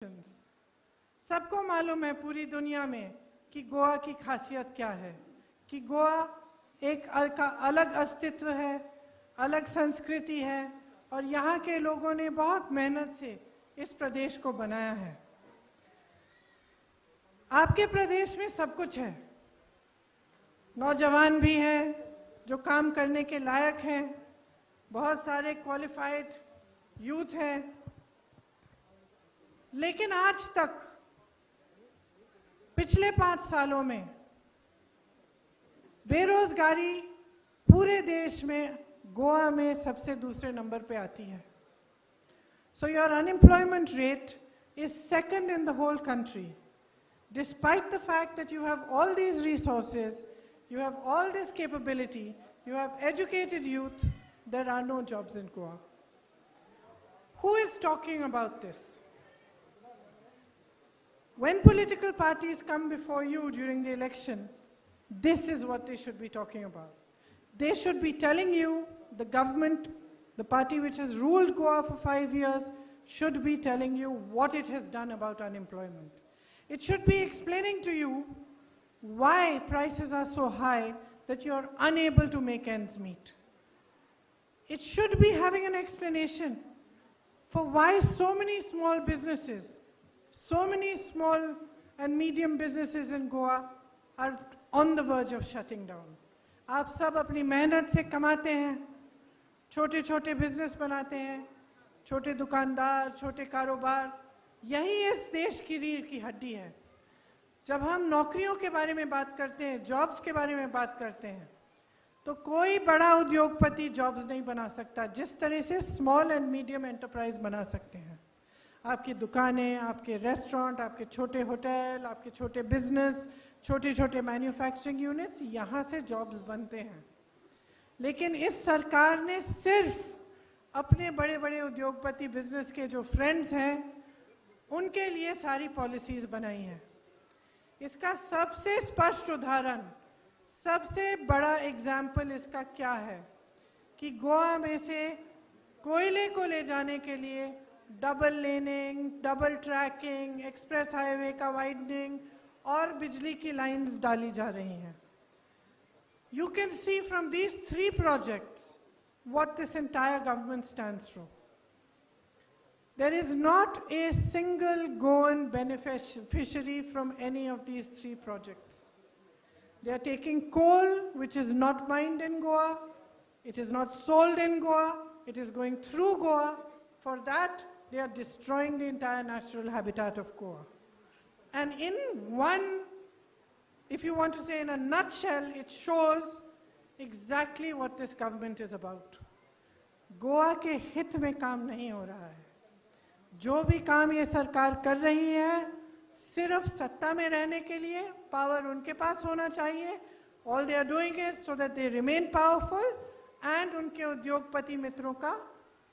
सबको मालूम है पूरी दुनिया में कि गोवा की खासियत क्या है, कि गोवा एक अलग अस्तित्व है, अलग संस्कृति है और यहाँ के लोगों ने बहुत मेहनत से इस प्रदेश को बनाया है। आपके प्रदेश में सब कुछ है, नौजवान भी हैं जो काम करने के लायक हैं, बहुत सारे क्वालिफाइड यूथ हैं, लेकिन आज तक पिछले 5 सालों में बेरोजगारी पूरे देश में गोवा में सबसे दूसरे नंबर पे आती है। So your unemployment rate is second in the whole country. Despite the fact that you have all these resources, you have all this capability, you have educated youth, there are no jobs in Goa. Who is talking about this? When political parties come before you during the election, this is what they should be talking about. They should be telling you, the government, the party which has ruled Goa for 5 years, should be telling you what it has done about unemployment. It should be explaining to you why prices are so high that you are unable to make ends meet. It should be having an explanation for why so many small businesses, so many small and medium businesses in Goa are on the verge of shutting down. आप सब अपनी मेहनत से कमाते हैं, छोटे छोटे business बनाते हैं, छोटे दुकानदार, छोटे कारोबार, यही इस देश की रीढ़ की हड्डी है। जब हम नौकरियों के बारे में बात करते हैं, जॉब्स के बारे में बात करते हैं, तो कोई बड़ा उद्योगपति जॉब्स नहीं बना सकता जिस तरह से स्मॉल एंड मीडियम एंटरप्राइज बना सकते हैं। आपकी दुकानें, आपके रेस्टोरेंट, आपके छोटे होटल, आपके छोटे बिजनेस, छोटे छोटे मैन्युफैक्चरिंग यूनिट्स, यहाँ से जॉब्स बनते हैं। लेकिन इस सरकार ने सिर्फ अपने बड़े बड़े उद्योगपति बिजनेस के जो फ्रेंड्स हैं उनके लिए सारी पॉलिसीज बनाई हैं। इसका सबसे स्पष्ट उदाहरण, सबसे बड़ा एग्जाम्पल इसका क्या है कि गोवा में से कोयले को ले जाने के लिए double laning, double tracking, express highway का वाइडनिंग और बिजली की लाइंस डाली जा रही हैं। You can see from these 3 projects what this entire government stands for. There is not a single Goan beneficiary from any of these 3 projects. They are taking coal which is not mined in Goa, it is not sold in Goa, it is going through Goa. For that, they are destroying the entire natural habitat of Goa. And in one, if you want to say in a nutshell, it shows exactly what this government is about. Goa के हित में काम नहीं हो रहा है। जो भी काम ये सरकार कर रही है सिर्फ सत्ता में रहने के लिए, पावर उनके पास होना चाहिए। All they are doing is so that they remain powerful and उनके उद्योगपति मित्रों का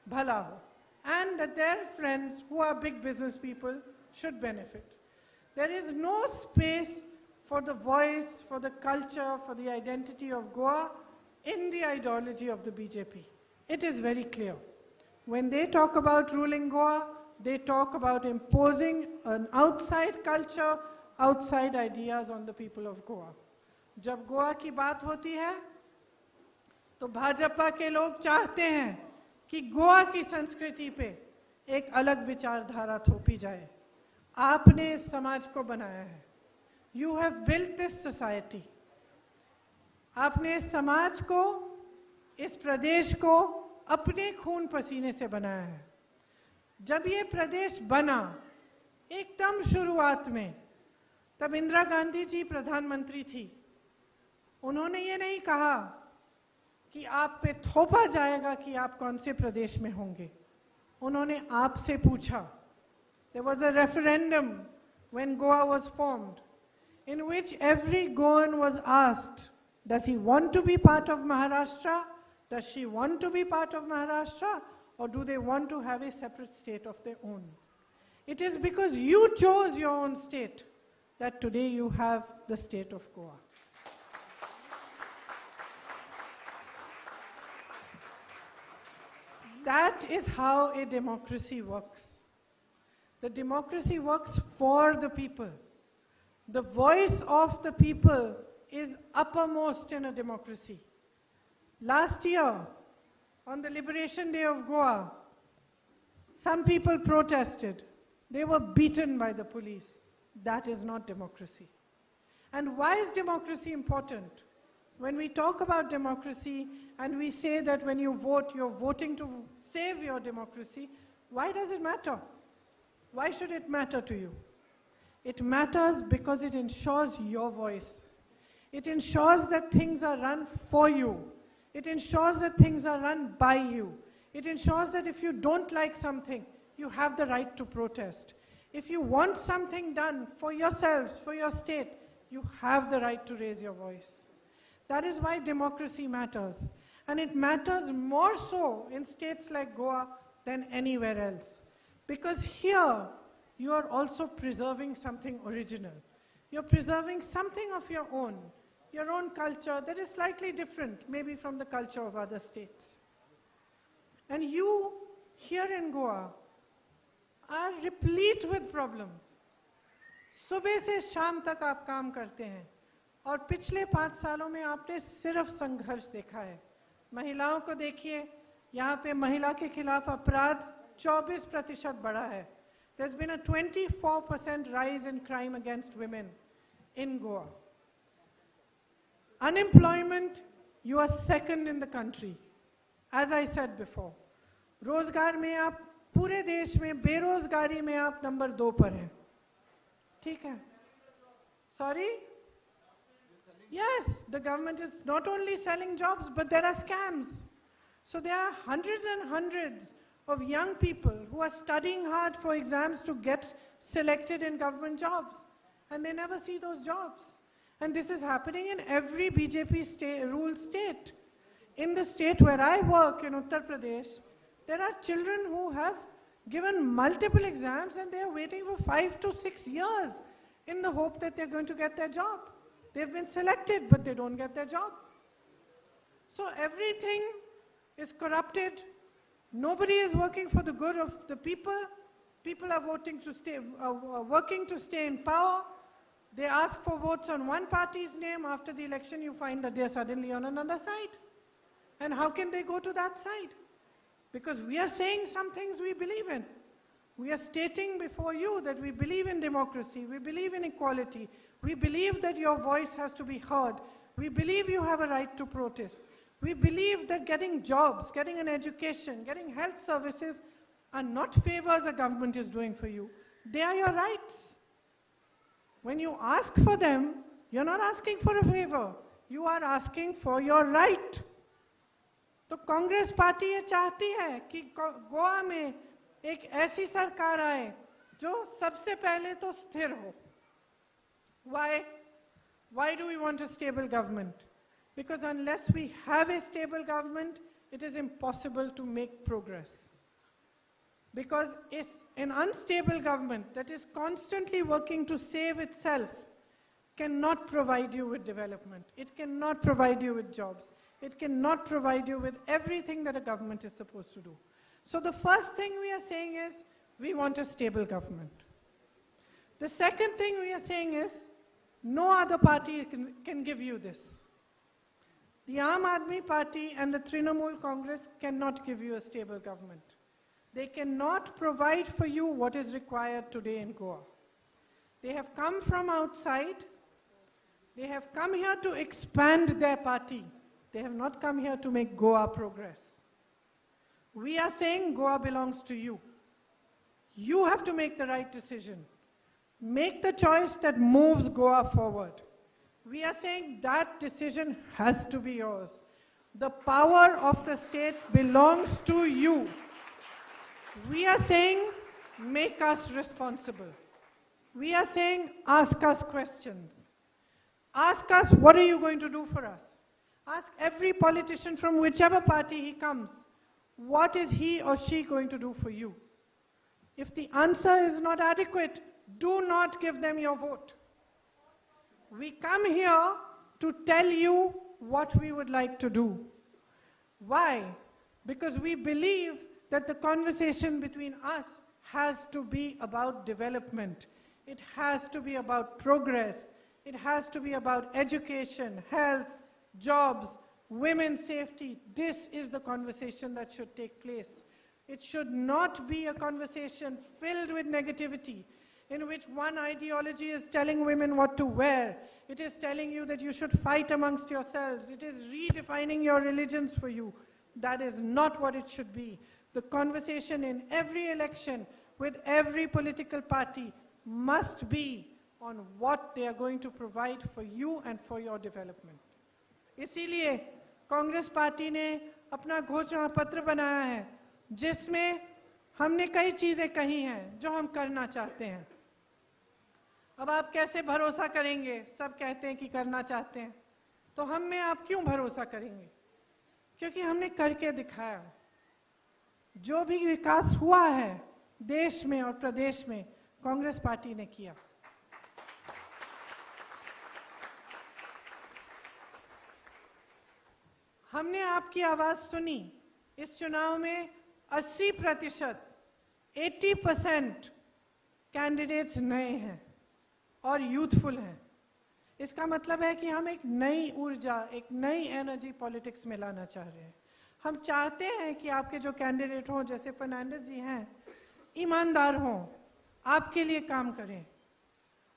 भला हो, and that their friends who are big business people should benefit. There is no space for the voice, for the culture, for the identity of Goa in the ideology of the BJP. It is very clear. When they talk about ruling Goa, they talk about imposing an outside culture, outside ideas on the people of Goa. जब गोवा की बात होती है तो भाजपा के लोग चाहते हैं कि गोवा की संस्कृति पे एक अलग विचारधारा थोपी जाए। आपने इस समाज को बनाया है। You have built this society. आपने इस समाज को, इस प्रदेश को अपने खून पसीने से बनाया है। जब ये प्रदेश बना एकदम शुरुआत में, तब इंदिरा गांधी जी प्रधानमंत्री थी। उन्होंने ये नहीं कहा कि आप पे थोपा जाएगा कि आप कौन से प्रदेश में होंगे। उन्होंने आपसे पूछा। There was a referendum when Goa was formed, in which every Goan was asked, does he want to be part of Maharashtra? Does she want to be part of Maharashtra? Or do they want to have a separate state of their own? It is because you chose your own state that today you have the state of Goa. That is how a democracy works. The democracy works for the people. The voice of the people is uppermost in a democracy. Last year, on the Liberation Day of Goa, some people protested. They were beaten by the police. That is not democracy. And why is democracy important? When we talk about democracy and we say that when you vote, you're voting to save your democracy, why does it matter? Why should it matter to you? It matters because it ensures your voice. It ensures that things are run for you. It ensures that things are run by you. It ensures that if you don't like something, you have the right to protest. If you want something done for yourselves, for your state, you have the right to raise your voice. That is why democracy matters. And it matters more so in states like Goa than anywhere else. Because here, you are also preserving something original. You're preserving something of your own culture that is slightly different, maybe from the culture of other states. And you, here in Goa, are replete with problems. सुबह से शाम तक आप काम करते हैं और पिछले 5 सालों में आपने सिर्फ संघर्ष देखा है. महिलाओं को देखिए, यहाँ पे महिला के खिलाफ अपराध 24% बढ़ा है. There's been a 24% rise in crime against women in Goa. Unemployment, you are second in the country. As I said before, रोजगार में आप पूरे देश में, बेरोजगारी में आप नंबर 2 पर हैं. ठीक है? Sorry? Yes, the government is not only selling jobs, but there are scams. So there are hundreds and hundreds of young people who are studying hard for exams to get selected in government jobs, and they never see those jobs. And this is happening in every BJP ruled state. In the state where I work, in Uttar Pradesh, there are children who have given multiple exams and they are waiting for 5 to 6 years in the hope that they're going to get their job. They've been selected, but they don't get their job. So everything is corrupted. Nobody is working for the good of the people. People are working to stay in power. They ask for votes on one party's name. After the election, you find that they're suddenly on another side. And how can they go to that side? Because we are saying some things we believe in. We are stating before you that we believe in democracy, we believe in equality, we believe that your voice has to be heard, we believe you have a right to protest, we believe that getting jobs, getting an education, getting health services are not favors a government is doing for you. They are your rights. When you ask for them, you're not asking for a favor, you are asking for your right. तो Congress party ये चाहती है कि गोवा में एक ऐसी सरकार आए जो सबसे पहले तो स्थिर हो. Why do we want a stable government? Because unless we have a stable government, it is impossible to make progress. Because an unstable government that is constantly working to save itself cannot provide you with development. It cannot provide you with jobs. It cannot provide you with everything that a government is supposed to do. So the first thing we are saying is, we want a stable government. The second thing we are saying is, no other party can give you this. The Aam Aadmi Party and the Trinamool Congress cannot give you a stable government. They cannot provide for you what is required today in Goa. They have come from outside. They have come here to expand their party. They have not come here to make Goa progress. We are saying Goa belongs to you. You have to make the right decision. Make the choice that moves Goa forward. We are saying that decision has to be yours. The power of the state belongs to you. We are saying, make us responsible. We are saying, ask us questions. Ask us, what are you going to do for us? Ask every politician from whichever party he comes, what is he or she going to do for you? If the answer is not adequate, do not give them your vote. We come here to tell you what we would like to do. Why? Because we believe that the conversation between us has to be about development. It has to be about progress. It has to be about education, health, jobs, women's safety. This is the conversation that should take place. It should not be a conversation filled with negativity, in which one ideology is telling women what to wear. It is telling you that you should fight amongst yourselves. It is redefining your religions for you. That is not what it should be. The conversation in every election with every political party must be on what they are going to provide for you and for your development. इसीलिए Congress party ने अपना घोषणा पत्र बनाया है, जिसमें हमने कई चीजें कही हैं जो हम करना चाहते हैं. अब आप कैसे भरोसा करेंगे? सब कहते हैं कि करना चाहते हैं, तो हम में आप क्यों भरोसा करेंगे? क्योंकि हमने करके दिखाया. जो भी विकास हुआ है देश में और प्रदेश में, कांग्रेस पार्टी ने किया. हमने आपकी आवाज सुनी. इस चुनाव में 80%, 80% कैंडिडेट्स नए हैं और यूथफुल हैं. इसका मतलब है कि हम एक नई ऊर्जा, एक नई एनर्जी पॉलिटिक्स में लाना चाह रहे हैं. हम चाहते हैं कि आपके जो कैंडिडेट हों, जैसे फर्नांडिस जी हैं, ईमानदार हों, आपके लिए काम करें,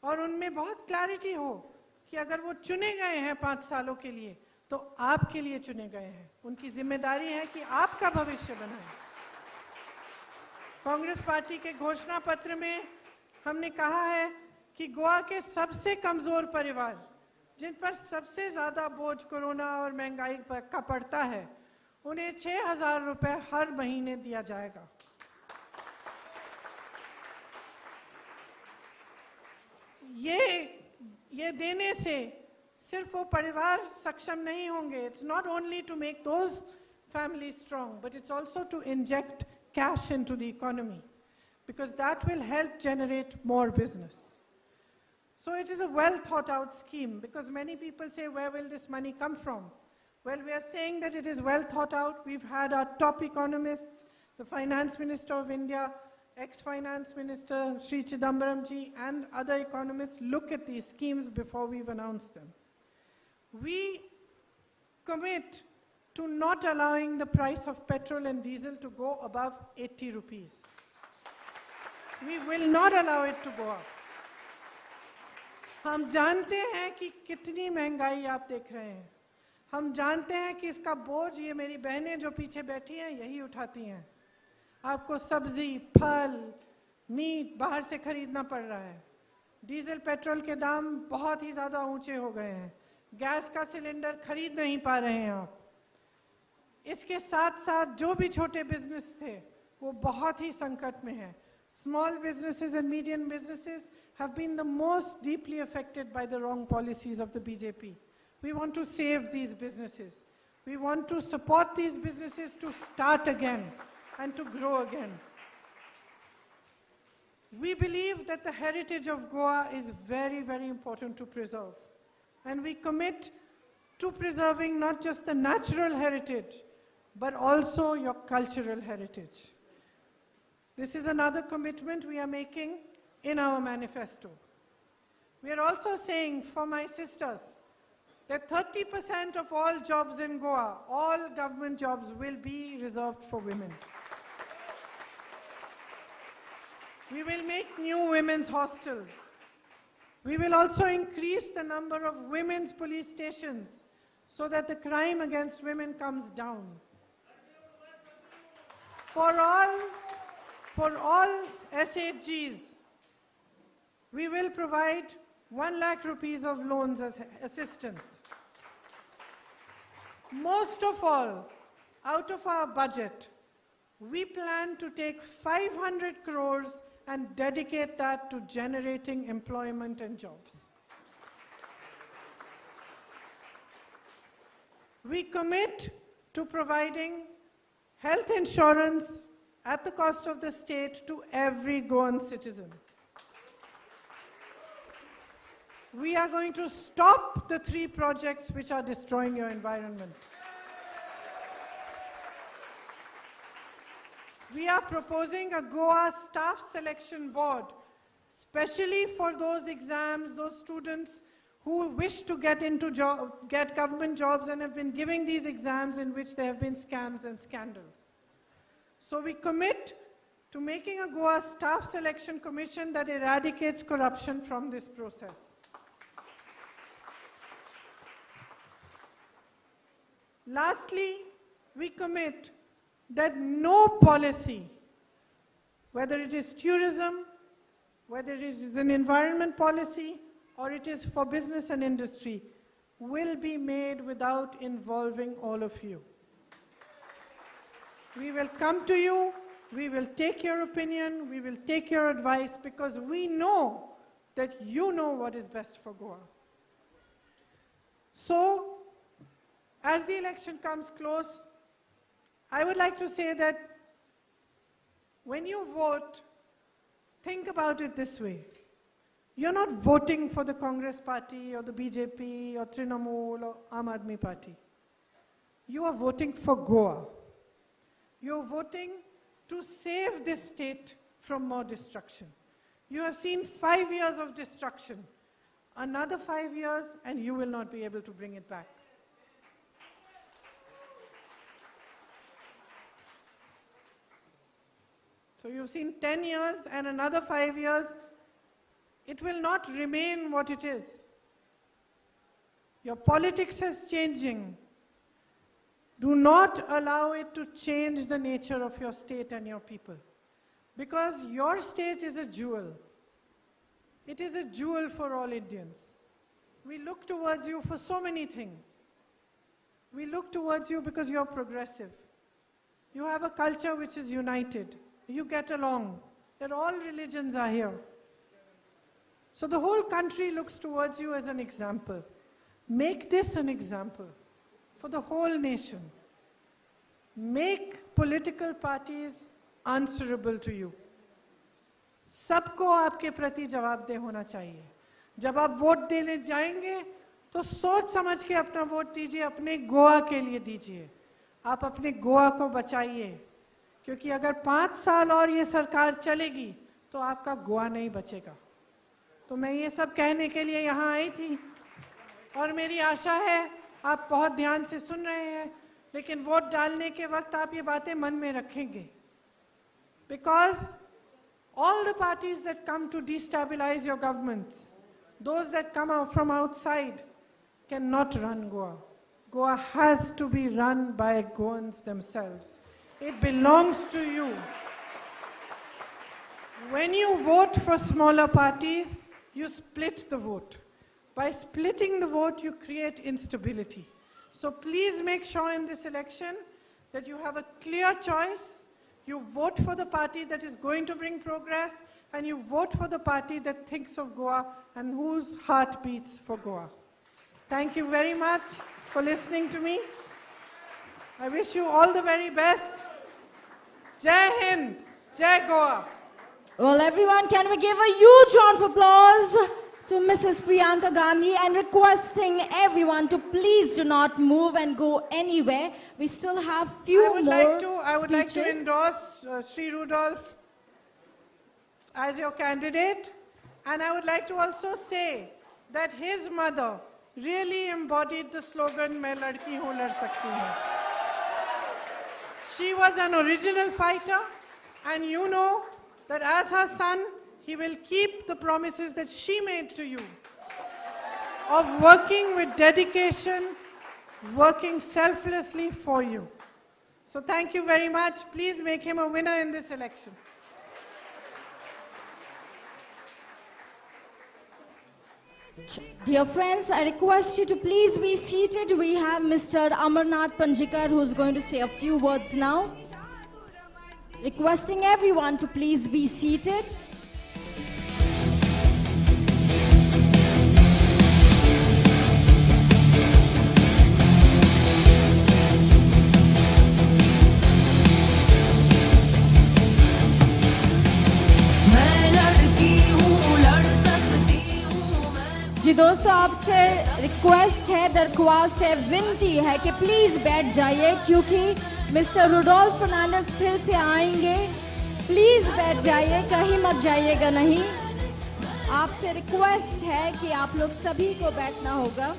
और उनमें बहुत क्लैरिटी हो कि अगर वो चुने गए हैं 5 सालों के लिए, तो आपके लिए चुने गए हैं. उनकी जिम्मेदारी है कि आपका भविष्य बनाएं. कांग्रेस पार्टी के घोषणा पत्र में हमने कहा है कि गोवा के सबसे कमजोर परिवार, जिन पर सबसे ज्यादा बोझ कोरोना और महंगाई का पड़ता है, उन्हें 6,000 रुपए हर महीने दिया जाएगा. ये देने से सिर्फ वो परिवार सक्षम नहीं होंगे. It's not only to make those family strong, but it's also to inject cash into the economy, because that will help generate more business. So it is a well thought out scheme, because many people say, where will this money come from? Well, we are saying that it is well thought out. We've had our top economists, the Finance Minister of India, ex-Finance Minister Sri Chidambaram ji, and other economists look at these schemes before we've announced them. We commit to not allowing the price of petrol and diesel to go above 80 rupees. We will not allow it to go up. हम जानते हैं कि कितनी महंगाई आप देख रहे हैं. हम जानते हैं कि इसका बोझ ये मेरी बहनें जो पीछे बैठी हैं यही उठाती हैं. आपको सब्जी, फल, मीट बाहर से खरीदना पड़ रहा है. डीजल पेट्रोल के दाम बहुत ही ज़्यादा ऊंचे हो गए हैं. गैस का सिलेंडर खरीद नहीं पा रहे हैं आप. इसके साथ साथ जो भी छोटे बिजनेस थे वो बहुत ही संकट में हैं. Small businesses and medium businesses have been the most deeply affected by the wrong policies of the BJP. We want to save these businesses. We want to support these businesses to start again and to grow again. We believe that the heritage of Goa is very, very important to preserve. And we commit to preserving not just the natural heritage, but also your cultural heritage. This is another commitment we are making in our manifesto. We are also saying for my sisters that 30% of all jobs in Goa, all government jobs, will be reserved for women. We will make new women's hostels. We will also increase the number of women's police stations so that the crime against women comes down. For all SHGs, we will provide 1 lakh rupees of loans as assistance. Most of all, out of our budget, we plan to take 500 crores and dedicate that to generating employment and jobs. We commit to providing health insurance at the cost of the state to every Goan citizen. We are going to stop the 3 projects which are destroying your environment. we are proposing a Goa staff selection board, especially for those exams, those students who wish to get government jobs and have been giving these exams in which there have been scams and scandals. So we commit to making a Goa staff selection commission that eradicates corruption from this process. Lastly, we commit that no policy, whether it is tourism, whether it is an environment policy, or it is for business and industry, will be made without involving all of you. We will come to you, we will take your opinion, we will take your advice, because we know that you know what is best for Goa. So, as the election comes close, I would like to say that when you vote, think about it this way. You're not voting for the Congress party or the BJP or Trinamool or Aam Aadmi party. You are voting for Goa. You're voting to save this state from more destruction. You have seen 5 years of destruction. Another 5 years and you will not be able to bring it back. So you've seen 10 years and another 5 years. It will not remain what it is. Your politics is changing. Do not allow it to change the nature of your state and your people. Because your state is a jewel. It is a jewel for all Indians. We look towards you for so many things. We look towards you because you're progressive. You have a culture which is united. You get along. That all religions are here. So the whole country looks towards you as an example. Make this an example for the whole nation. Make political parties answerable to you. सबको आपके प्रति जवाबदेह होना चाहिए. जब आप vote देने जाएंगे तो सोच समझ के अपना वोट दीजिए, अपने गोवा के लिए दीजिए. आप अपने गोवा को बचाइए, क्योंकि अगर 5 साल और ये सरकार चलेगी तो आपका गोवा नहीं बचेगा. तो मैं ये सब कहने के लिए यहाँ आई थी और मेरी आशा है आप बहुत ध्यान से सुन रहे हैं, लेकिन वोट डालने के वक्त आप ये बातें मन में रखेंगे. Because all the parties that come to destabilize your governments, those that come out from outside, cannot run Goa. Goa has to be run by Goans themselves. It belongs to you. When you vote for smaller parties, you split the vote. By splitting the vote, you create instability. So please make sure in this election that you have a clear choice. You vote for the party that is going to bring progress, and you vote for the party that thinks of Goa and whose heart beats for Goa. Thank you very much for listening to me. I wish you all the very best. Jai Hind, Jai Goa. Well, everyone, can we give a huge round of applause to Mrs. Priyanka Gandhi, and requesting everyone to please do not move and go anywhere. We still have few I would like to endorse Sri Rudolph as your candidate, and I would like to also say that his mother really embodied the slogan "Main ladki hoon, lad sakti hoon." She was an original fighter, and you know that as her son, he will keep the promises that she made to you of working with dedication, working selflessly for you. So thank you very much. Please make him a winner in this election. Dear friends, I request you to please be seated. We have Mr. Amarnath Panjikar who is going to say a few words now. Requesting everyone to please be seated. जी दोस्तों, आपसे request है, दरख्वास्त है, विनती है कि please बैठ जाइए, क्योंकि मिस्टर रुडोल्फ फर्नांडिस फिर से आएंगे। प्लीज बैठ जाइए, कहीं मत जाइएगा नहीं। आपसे रिक्वेस्ट है कि आप लोग सभी को बैठना होगा।